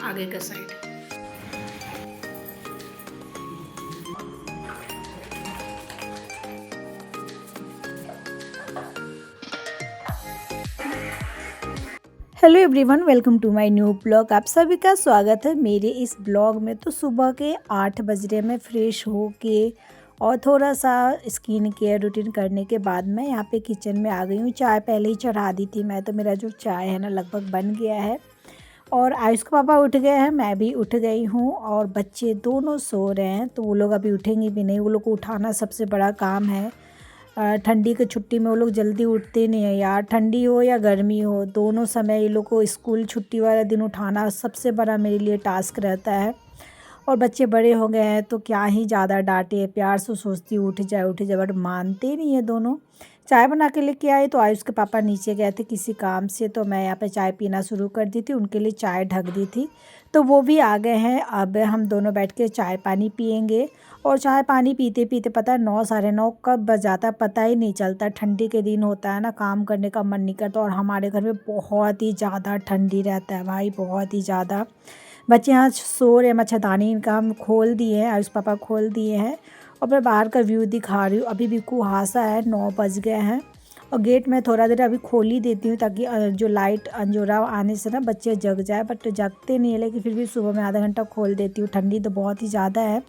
आगे का side. Hello everyone, welcome to my new blog. आप सभी का स्वागत है मेरे इस ब्लॉग में। तो सुबह के 8 बज रहे मैं फ्रेश हो के और थोड़ा सा स्किन केयर रूटीन करने के बाद मैं यहाँ पे किचन में आ गई हूँ। चाय पहले ही चढ़ा दी थी मैं, तो मेरा जो चाय है ना लगभग बन गया है। और आयुष के पापा उठ गए हैं, मैं भी उठ गई हूँ और बच्चे दोनों सो रहे हैं। तो वो लोग अभी उठेंगे भी नहीं, वो लोग को उठाना सबसे बड़ा काम है। ठंडी की छुट्टी में वो लोग जल्दी उठते नहीं है यार। ठंडी हो या गर्मी हो, दोनों समय ये लोग को स्कूल छुट्टी वाला दिन उठाना सबसे बड़ा मेरे लिए टास्क रहता है। और बच्चे बड़े हो गए हैं तो क्या ही ज़्यादा डांटे, प्यार से सोचती उठ जाए, बट मानते नहीं है दोनों। चाय बना के लेके आए तो आयुष के पापा नीचे गए थे किसी काम से, तो मैं यहाँ पे चाय पीना शुरू कर दी थी, उनके लिए चाय ढक दी थी। तो वो भी आ गए हैं, अब हम दोनों बैठ के चाय पानी पियेंगे। और चाय पानी पीते पीते पता है 9 साढ़े 9 कब बज जाता है पता ही नहीं चलता। ठंडी के दिन होता है ना, काम करने का मन नहीं करता। और हमारे घर में बहुत ही ज़्यादा ठंडी रहता है भाई, बहुत ही ज़्यादा। बच्चे यहाँ सो रहे, मच्छरदानी इनका हम खोल दिए हैं, आयुष पापा खोल दिए हैं। और मैं बाहर का व्यू दिखा रही हूँ। अभी भी कुहासा है, 9 बज गए हैं। और गेट में थोड़ा देर अभी खोल ही देती हूँ ताकि जो लाइट अंजोरा आने से ना बच्चे जग जाए, बट जगते नहीं है। लेकिन फिर भी सुबह में आधा घंटा खोल देती हूँ, ठंडी तो बहुत ही ज़्यादा है।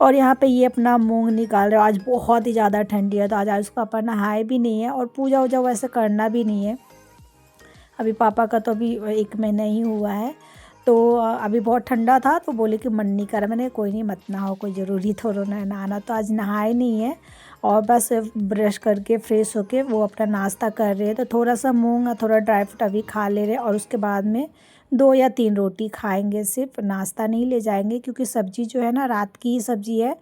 और यहाँ पे ये अपना मूंग निकाल रहे हो, आज बहुत ही ज़्यादा ठंडी है। तो आज आयुष पापा नहाए भी नहीं है और पूजा वूजा वैसे करना भी नहीं है। अभी पापा का तो अभी 1 महीना ही हुआ है। तो अभी बहुत ठंडा था तो बोले कि मन नहीं करा। मैंने कोई नहीं, मत नहाओ, कोई ज़रूरी थोड़ा ना नहाना। तो आज नहाए नहीं है और बस ब्रश करके फ्रेश होके वो अपना नाश्ता कर रहे हैं। तो थोड़ा सा मूंग और थोड़ा ड्राई फ्रूट अभी खा ले रहे, और उसके बाद में 2 या 3 रोटी खाएंगे, सिर्फ नाश्ता नहीं ले जाएंगे क्योंकि सब्ज़ी जो है ना रात की ही सब्ज़ी है।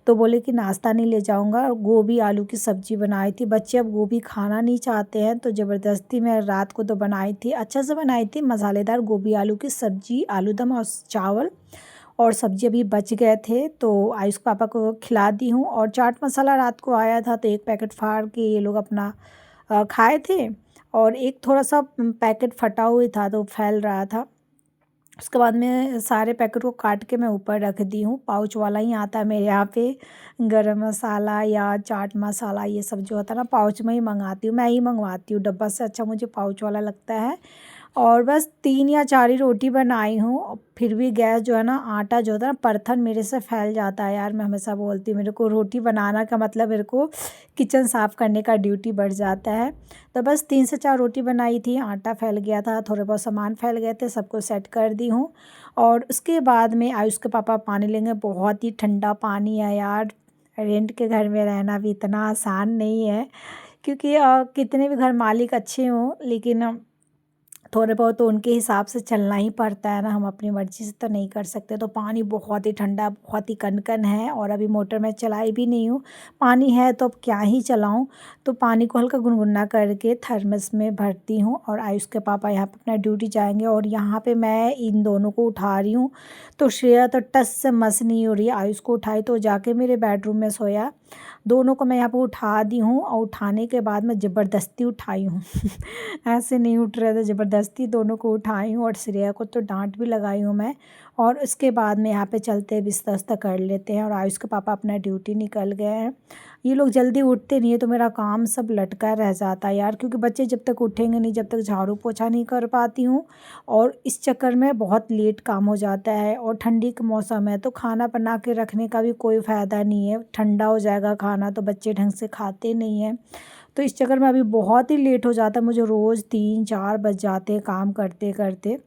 तो बोले कि नाश्ता नहीं ले जाऊंगा। और गोभी आलू की सब्ज़ी बनाई थी, बच्चे अब गोभी खाना नहीं चाहते हैं तो ज़बरदस्ती मैं रात को तो बनाई थी, अच्छा से बनाई थी, मसालेदार गोभी आलू की सब्ज़ी, आलू दम और चावल। और सब्ज़ी अभी बच गए थे तो आयुष पापा को खिला दी हूँ। और चाट मसाला रात को आया था तो 1 पैकेट फाड़ के ये लोग अपना खाए थे। और एक थोड़ा सा पैकेट फटा हुआ था तो फैल रहा था। उसके बाद में सारे पैकेट को काट के मैं ऊपर रख दी हूँ। पाउच वाला ही आता है मेरे यहाँ पे। गरम मसाला या चाट मसाला ये सब जो होता है ना पाउच में ही मंगाती हूँ, मैं ही मंगवाती हूँ। डब्बा से अच्छा मुझे पाउच वाला लगता है। और बस 3 या 4 ही रोटी बनाई हूँ। फिर भी गैस जो है ना, आटा जो होता है ना परथन मेरे से फैल जाता है यार। मैं हमेशा बोलती हूँ मेरे को रोटी बनाना का मतलब मेरे को किचन साफ़ करने का ड्यूटी बढ़ जाता है। तो बस 3 से 4 रोटी बनाई थी, आटा फैल गया था, थोड़े बहुत सामान फैल गए थे, सबको सेट कर दी हूँ। और उसके बाद में आयुष के पापा पानी लेंगे, बहुत ही ठंडा पानी है यार। रेंट के घर में रहना भी इतना आसान नहीं है क्योंकि कितने भी घर मालिक अच्छे हों लेकिन थोड़े बहुत तो उनके हिसाब से चलना ही पड़ता है ना, हम अपनी मर्ज़ी से तो नहीं कर सकते। तो पानी बहुत ही ठंडा, बहुत ही कनकन है। और अभी मोटर मैं चलाई भी नहीं हूँ, पानी है तो अब क्या ही चलाऊँ। तो पानी को हल्का गुनगुना करके थर्मस में भरती हूँ। और आयुष के पापा यहाँ पे अपना ड्यूटी जाएंगे और यहाँ पे मैं इन दोनों को उठा रही हूँ। तो श्रेया तो टस से मस नहीं हो रही है। आयुष को उठाई तो जाके मेरे बेडरूम में सोया। दोनों को मैं यहाँ पे उठा दी हूँ और उठाने के बाद मैं ज़बरदस्ती उठाई हूँ ऐसे नहीं उठ रहे थे, ज़बरदस्ती दोनों को उठाई हूँ। और श्रेया को तो डांट भी लगाई हूँ मैं। और उसके बाद में यहाँ पे चलते बिस्तर उस्तर कर लेते हैं। और आयुष के पापा अपना ड्यूटी निकल गए हैं। ये लोग जल्दी उठते नहीं है तो मेरा काम सब लटका रह जाता है यार, क्योंकि बच्चे जब तक उठेंगे नहीं, जब तक झाड़ू पोछा नहीं कर पाती हूँ। और इस चक्कर में बहुत लेट काम हो जाता है। और ठंडी का मौसम है तो खाना बना के रखने का भी कोई फ़ायदा नहीं है, ठंडा हो जाएगा खाना तो बच्चे ढंग से खाते नहीं हैं। तो इस चक्कर में अभी बहुत ही लेट हो जाता है, मुझे रोज़ 3-4 बज जाते हैं काम करते करते।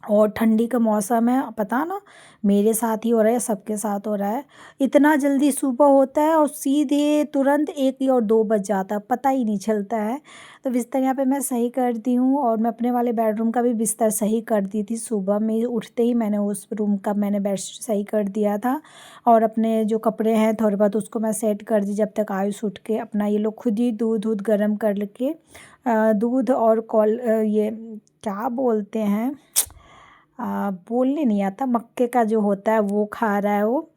और ठंडी का मौसम है, पता ना मेरे साथ ही हो रहा है, सबके साथ हो रहा है। इतना जल्दी सुबह होता है और सीधे तुरंत 1 या 2 बज जाता है, पता ही नहीं चलता है। तो बिस्तर यहाँ पे मैं सही कर दी हूँ। और मैं अपने वाले बेडरूम का भी बिस्तर सही कर दी थी, सुबह में उठते ही मैंने उस रूम का मैंने बेडशीट सही कर दिया था। और अपने जो कपड़े हैं थोड़े बहुत उसको मैं सेट कर दी, जब तक आयुष उठ के अपना ये लोग खुद ही दूध दूध गर्म कर के दूध और ये क्या बोलते हैं, बोलने नहीं आता, मक्के का जो होता है वो खा रहा है वो।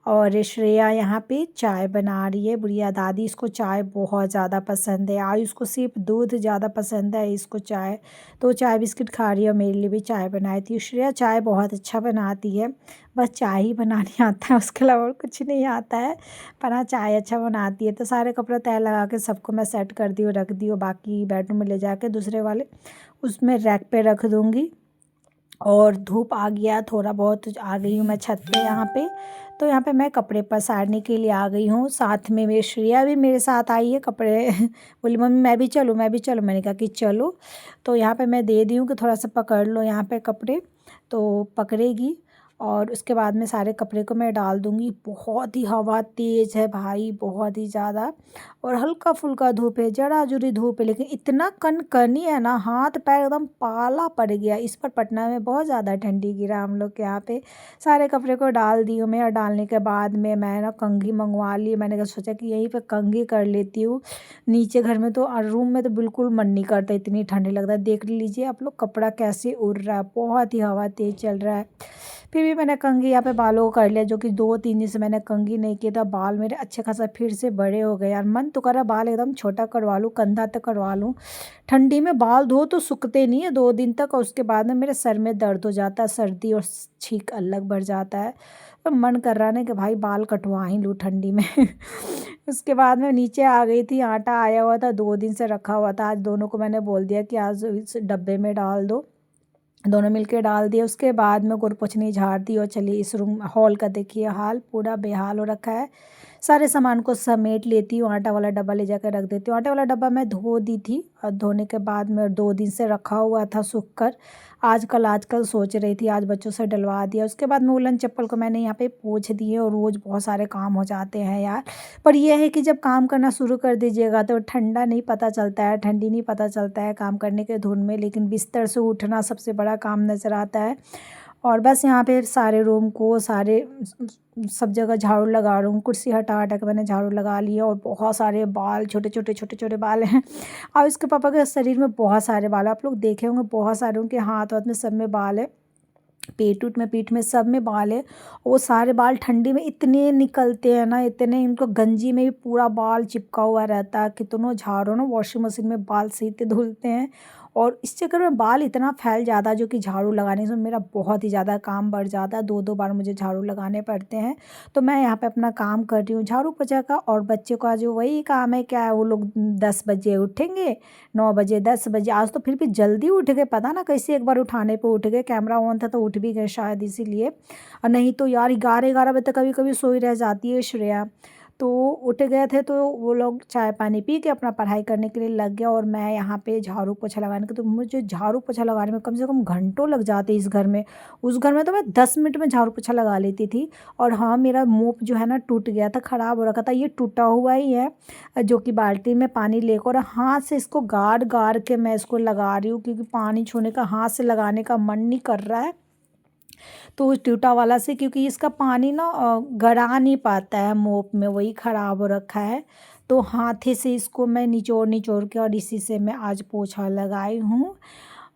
और श्रेया यहाँ पे चाय बना रही है। बुढ़िया दादी, इसको चाय बहुत ज़्यादा पसंद है। आयुष को सिर्फ दूध ज़्यादा पसंद है, इसको चाय। तो चाय बिस्किट खा रही है और मेरे लिए भी चाय बनाई थी। श्रेया चाय बहुत अच्छा बनाती है, बस चाय ही बनानी आता है, उसके अलावा और कुछ नहीं आता है, पर हाँ चाय अच्छा बनाती है। तो सारे कपड़े तय लगा के सबको मैं सेट कर दी और रख दी, और बाकी बेडरूम में ले जाके दूसरे वाले उसमें रैक पे रख दूँगी। और धूप आ गया, थोड़ा बहुत आ गई हूँ मैं छत पे यहाँ पे। तो यहाँ पे मैं कपड़े पसारने के लिए आ गई हूँ। साथ में मेरी श्रेया भी मेरे साथ आई है कपड़े बोली मम्मी मैं भी चलूँ, मैं भी चलूँ। मैंने कहा कि चलो। तो यहाँ पे मैं दे दी हूँ कि थोड़ा सा पकड़ लो यहाँ पे कपड़े, तो पकड़ेगी। और उसके बाद में सारे कपड़े को मैं डाल दूँगी। बहुत ही हवा तेज़ है भाई, बहुत ही ज़्यादा, और हल्का फुल्का धूप है, जरा जुरी धूप है, लेकिन इतना कनकनी है ना, हाथ पैर एकदम पाला पड़ गया। इस पर पटना में बहुत ज़्यादा ठंडी गिरा हम लोग के यहाँ पे। सारे कपड़े को डाल दी हूँ मैं, और डालने के बाद में मैं ना कंघी मंगवा ली। मैंने सोचा कि यहीं पे कंघी कर लेती हूँ। नीचे घर में तो और रूम में तो बिल्कुल मन नहीं करता, इतनी ठंडी लगता है। देख लीजिए आप लोग कपड़ा कैसे उड़ रहा है, बहुत ही हवा तेज़ चल रहा है। फिर भी मैंने कंघी यहाँ पे बालों को कर लिया, जो कि 2-3 दिन से मैंने कंघी नहीं किया था। बाल मेरे अच्छे खासा फिर से बड़े हो गए यार, मन तो कर रहा बाल एकदम छोटा करवा लूँ, कंधा तक करवा लूँ। ठंडी में बाल धो तो सूखते नहीं है 2 दिन तक, और उसके बाद में मेरे सर में दर्द हो जाता है, सर्दी और छींक अलग बढ़ जाता है। तो मन कर रहा है ना कि भाई बाल कटवा ही लूँ ठंडी में उसके बाद में नीचे आ गई थी, आटा आया हुआ था 2 दिन से रखा हुआ था। आज दोनों को मैंने बोल दिया कि आज इस डब्बे में डाल दो, दोनों मिलके डाल दिए। उसके बाद में गुरपोछनी झाड़ दी, और चलिए इस रूम हॉल का देखिए हाल, पूरा बेहाल हो रखा है। सारे सामान को समेट लेती हूँ, आटा वाला डब्बा ले जाकर रख देती हूँ। आटे वाला डब्बा मैं धो दी थी, और धोने के बाद में 2 दिन से रखा हुआ था सूख कर। आजकल सोच रही थी आज बच्चों से डलवा दिया। उसके बाद में उलन चप्पल को मैंने यहाँ पे पोंछ दिए, और रोज़ बहुत सारे काम हो जाते हैं यार। पर यह है कि जब काम करना शुरू कर दीजिएगा तो ठंडा नहीं पता चलता है, ठंडी नहीं पता चलता है काम करने के धुन में, लेकिन बिस्तर से उठना सबसे बड़ा काम नज़र आता है। और बस यहाँ पे सारे रूम को सब जगह झाड़ू लगा रही हूँ। कुर्सी हटा हटा के मैंने झाड़ू लगा लिया, और बहुत सारे बाल, छोटे छोटे बाल हैं। और इसके पापा के शरीर में बहुत सारे बाल, आप लोग देखे होंगे, बहुत सारे उनके हाथ वाथ में सब में बाल है, पेट उट में, पीठ में, सब में बाल है। वो सारे बाल ठंडी में इतने निकलते हैं ना, इतने, इनको गंजी में भी पूरा बाल चिपका हुआ रहता है। कितनों झाड़ो ना, वॉशिंग मशीन में बाल सीते धुलते हैं, और इस चक्कर में बाल इतना फैल जाता है, जो कि झाड़ू लगाने से मेरा बहुत ही ज़्यादा काम बढ़ जाता है। 2-2 बार मुझे झाड़ू लगाने पड़ते हैं। तो मैं यहाँ पे अपना काम कर रही हूँ झाड़ू पोछा का, और बच्चे का जो वही काम है, क्या है, वो लोग 10 बजे उठेंगे, 9 बजे, 10 बजे। आज तो फिर भी जल्दी उठ गए, पता ना कैसे, एक बार उठाने पे उठ गए, कैमरा ऑन था तो उठ भी गए शायद इसीलिए। और नहीं तो यार 11-11 बजे तक कभी कभी सोई रह जाती है श्रेया। तो उठ गए थे, तो वो लोग चाय पानी पी के अपना पढ़ाई करने के लिए लग गया, और मैं यहाँ पे झाड़ू पोछा लगाने के, तो मुझे झाड़ू पोछा लगाने में कम से कम घंटों लग जाते इस घर में। उस घर में तो मैं 10 मिनट में झाड़ू पोछा लगा लेती थी। और हाँ, मेरा मोप जो है ना टूट गया था, ख़राब हो रखा था। ये टूटा हुआ ही है, जो कि बाल्टी में पानी लेकर और हाथ से इसको गाड़ गाड़ के मैं इसको लगा रही हूँ, क्योंकि पानी छूने का, हाथ से लगाने का मन नहीं कर रहा है। तो उस ट्यूटा वाला से, क्योंकि इसका पानी ना गड़ा नहीं पाता है मोप में, वही ख़राब हो रखा है। तो हाथे से इसको मैं निचोड़ निचोड़ के, और इसी से मैं आज पोछा लगाई हूँ।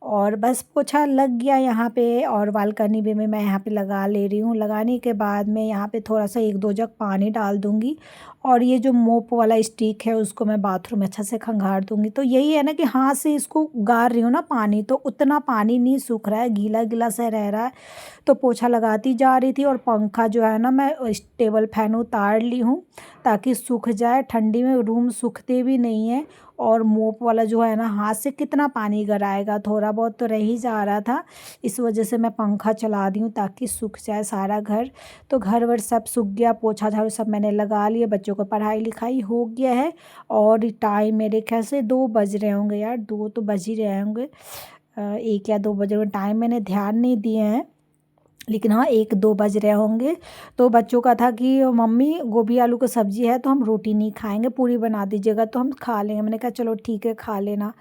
और बस पोछा लग गया यहाँ पे, और बालकनी भी में मैं यहाँ पे लगा ले रही हूँ। लगाने के बाद में यहाँ पे थोड़ा सा 1-2 जग पानी डाल दूँगी, और ये जो मोप वाला स्टिक है उसको मैं बाथरूम में अच्छा से खंगार दूँगी। तो यही है ना कि हाथ से इसको गार रही हूँ ना पानी, तो उतना पानी नहीं सूख रहा है, गीला गीला सा रह रहा है। तो पोछा लगाती जा रही थी, और पंखा जो है ना, मैं टेबल फैन उतार ली हूँ ताकि सूख जाए। ठंडी में रूम सूखते भी नहीं है, और मोप वाला जो है ना, हाथ से कितना पानी गिराएगा, थोड़ा बहुत तो रह ही जा रहा था। इस वजह से मैं पंखा चला दी हूँ ताकि सूख जाए सारा घर। तो घर वर सब सूख गया, पोछा झाड़ू सब मैंने लगा लिया, बच्चों को पढ़ाई लिखाई हो गया है। और टाइम मेरे ख्याल से 2 बज रहे होंगे यार, 2 तो बज ही रहे होंगे। 1 या 2 बजे में, टाइम मैंने ध्यान नहीं दिए हैं, लेकिन हाँ 1-2 बज रहे होंगे। तो बच्चों का था कि मम्मी गोभी आलू की सब्ज़ी है तो हम रोटी नहीं खाएंगे, पूरी बना दीजिएगा तो हम खा लेंगे। मैंने कहा चलो ठीक है खा लेना।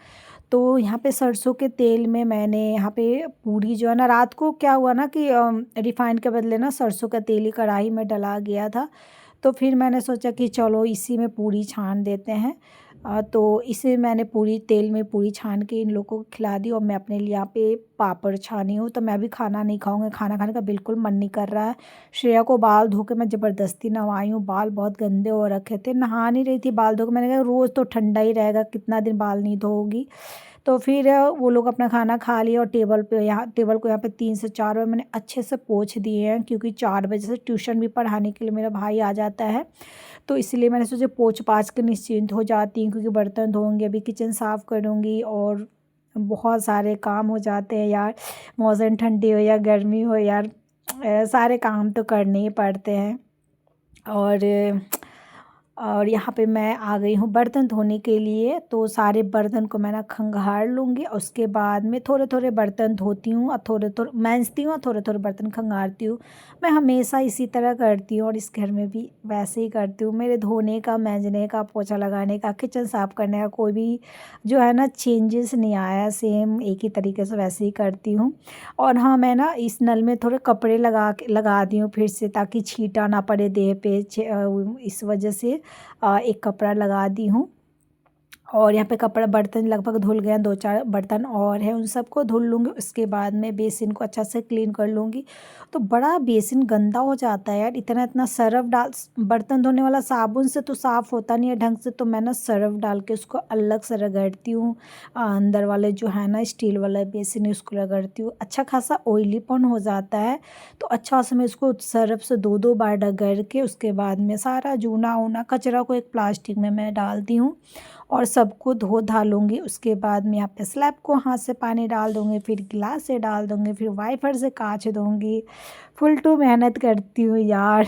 तो यहाँ पे सरसों के तेल में मैंने यहाँ पे पूरी जो है ना, रात को क्या हुआ ना कि रिफाइंड के बदले ना सरसों का तेल ही कढ़ाई में डला गया था। तो फिर मैंने सोचा कि चलो इसी में पूरी छान देते हैं। तो इसे मैंने पूरी तेल में पूरी छान के इन लोगों को खिला दी और मैं अपने लिए यहाँ पे पापड़ छानी हूँ। तो मैं भी खाना नहीं खाऊंगी, खाना खाने का बिल्कुल मन नहीं कर रहा है। श्रेया को बाल धो के मैं ज़बरदस्ती नहवाई हूँ, बाल बहुत गंदे हो रखे थे, नहा नहीं रही थी बाल धो के। मैंने कहा रोज़ तो ठंडा ही रहेगा, कितना दिन बाल नहीं धोगी। तो फिर वो लोग अपना खाना खा लिया और टेबल को यहाँ पे 3 से 4 बार मैंने अच्छे से पोंछ दिए हैं, क्योंकि 4 बजे से ट्यूशन भी पढ़ाने के लिए मेरा भाई आ जाता है। तो इसलिए मैंने सोचा पोंछ पाछ के निश्चिंत हो जाती हूँ, क्योंकि बर्तन धोऊंगी, अभी किचन साफ़ करूँगी और बहुत सारे काम हो जाते हैं यार। मौसम ठंडी हो या गर्मी हो यार, सारे काम तो करने ही पड़ते हैं। और और यहाँ पे मैं आ गई हूँ बर्तन धोने के लिए। तो सारे बर्तन को मैं ना खंगाल लूँगी, उसके बाद में थोड़े थोड़े बर्तन धोती हूँ और थोड़े थोड़े मांजती हूँ और थोड़े थोड़े बर्तन खंगालती हूँ। मैं हमेशा इसी तरह करती हूँ और इस घर में भी वैसे ही करती हूँ। मेरे धोने का, मांजने का, पोछा लगाने का, किचन साफ़ करने का कोई भी जो है ना चेंजेस नहीं आया, सेम एक ही तरीके से वैसे ही करती हूँ। और हाँ, मैं ना इस नल में थोड़े कपड़े लगा दी हूँ फिर से, ताकि छींटा ना पड़े देह पे, इस वजह से एक कपड़ा लगा दी हूँ। और यहाँ पे कपड़ा बर्तन लगभग धुल गए हैं, 2-4 बर्तन और हैं, उन सबको धुल लूँगी। उसके बाद में बेसिन को अच्छा से क्लीन कर लूँगी। तो बड़ा बेसिन गंदा हो जाता है यार, इतना इतना सरफ डाल, बर्तन धोने वाला साबुन से तो साफ़ होता नहीं है ढंग से, तो मैं ना सरफ डाल के उसको अलग से रगड़ती हूँ। अंदर वाले जो है ना स्टील वाला बेसिन है उसको रगड़ती हूँ, अच्छा खासा ऑयलीपन हो जाता है। तो अच्छा से मैं उसको सरफ से 2-2 बार रगड़ के उसके बाद में सारा जूना ऊना कचरा को एक प्लास्टिक में मैं डालती हूँ और सबको धो धा लूँगी। उसके बाद मैं यहाँ पे स्लैब को हाथ से पानी डाल दूँगी, फिर गिलास से डाल दूँगी, फिर वाइपर से काँच दूँगी। फुल टू मेहनत करती हूँ यार।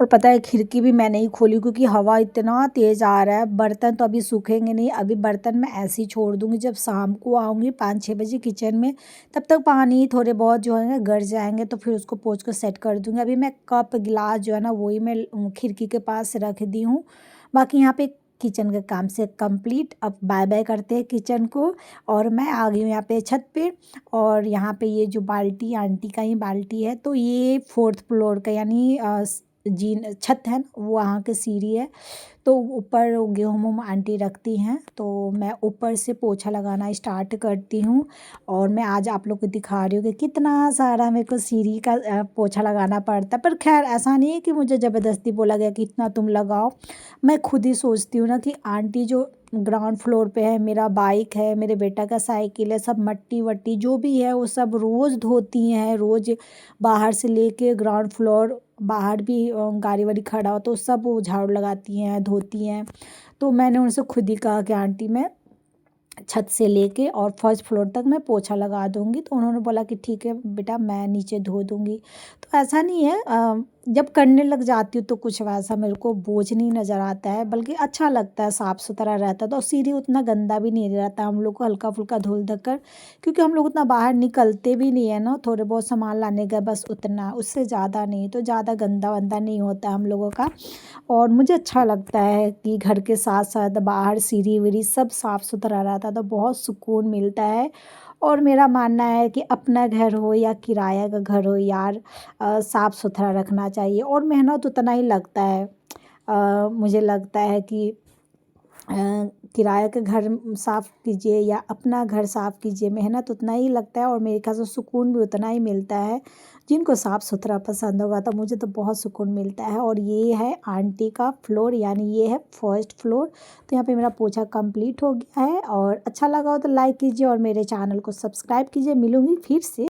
और पता है खिड़की भी मैंने ही खोली, क्योंकि हवा इतना तेज़ आ रहा है। बर्तन तो अभी सूखेंगे नहीं, अभी बर्तन मैं ऐसे ही छोड़ दूँगी। जब शाम को आऊँगी 5-6 बजे किचन में, तब तक पानी थोड़े बहुत जो है ना गड़ जाएंगे, तो फिर उसको पोंछ कर सेट कर दूँगी। अभी मैं कप गिलास जो है ना वही मैं खिड़की के पास रख दी हूँ। बाकी यहाँ पे किचन के काम से कंप्लीट। अब बाय बाय करते हैं किचन को और मैं आ गई हूँ यहाँ पे छत पे। और यहाँ पे ये जो बाल्टी आंटी का ही बाल्टी है, तो ये 4th फ्लोर का यानी जीन छत है ना, वहाँ की सीढ़ी है। तो ऊपर गेहूँ वूँ आंटी रखती हैं, तो मैं ऊपर से पोछा लगाना स्टार्ट करती हूँ। और मैं आज आप लोग को दिखा रही हूँ कि कितना सारा मेरे को सीढ़ी का पोछा लगाना पड़ता है। पर खैर ऐसा नहीं है कि मुझे ज़बरदस्ती बोला गया कि इतना तुम लगाओ। मैं खुद ही सोचती हूँ ना कि आंटी जो ग्राउंड फ्लोर पे है, मेरा बाइक है, मेरे बेटा का साइकिल है, सब मट्टी वट्टी जो भी है वो सब रोज़ धोती हैं। रोज़ बाहर से लेके ग्राउंड फ्लोर, बाहर भी गाड़ी वाड़ी खड़ा हो तो सब वो झाड़ू लगाती हैं, धोती हैं। तो मैंने उनसे खुद ही कहा कि आंटी मैं छत से लेके और 1st फ्लोर तक मैं पोछा लगा दूँगी। तो उन्होंने बोला कि ठीक है बेटा, मैं नीचे धो दूँगी। तो ऐसा नहीं है, जब करने लग जाती हूँ तो कुछ वैसा मेरे को बोझ नहीं नज़र आता है, बल्कि अच्छा लगता है, साफ़ सुथरा रहता है। तो सीढ़ी उतना गंदा भी नहीं रहता, हम लोग को हल्का फुल्का धुल धक्कर, क्योंकि हम लोग उतना बाहर निकलते भी नहीं है ना, थोड़े बहुत सामान लाने गए बस उतना, उससे ज़्यादा नहीं, तो ज़्यादा गंदा वंदा नहीं होता हम लोगों का। और मुझे अच्छा लगता है कि घर के साथ साथ बाहर सीढ़ी वीढ़ी सब साफ़ सुथरा रहता है, तो बहुत सुकून मिलता है। और मेरा मानना है कि अपना घर हो या किराया का घर हो यार, साफ़ सुथरा रखना चाहिए। और मेहनत उतना ही लगता है, मुझे लगता है कि किराए का घर साफ़ कीजिए या अपना घर साफ़ कीजिए, मेहनत उतना ही लगता है और मेरे ख्याल से सुकून भी उतना ही मिलता है। जिनको साफ़ सुथरा पसंद होगा तो मुझे तो बहुत सुकून मिलता है। और ये है आंटी का फ्लोर, यानी ये है 1st फ्लोर। तो यहाँ पे मेरा पोछा कंप्लीट हो गया है। और अच्छा लगा हो तो लाइक कीजिए और मेरे चैनल को सब्सक्राइब कीजिए। मिलूँगी फिर से।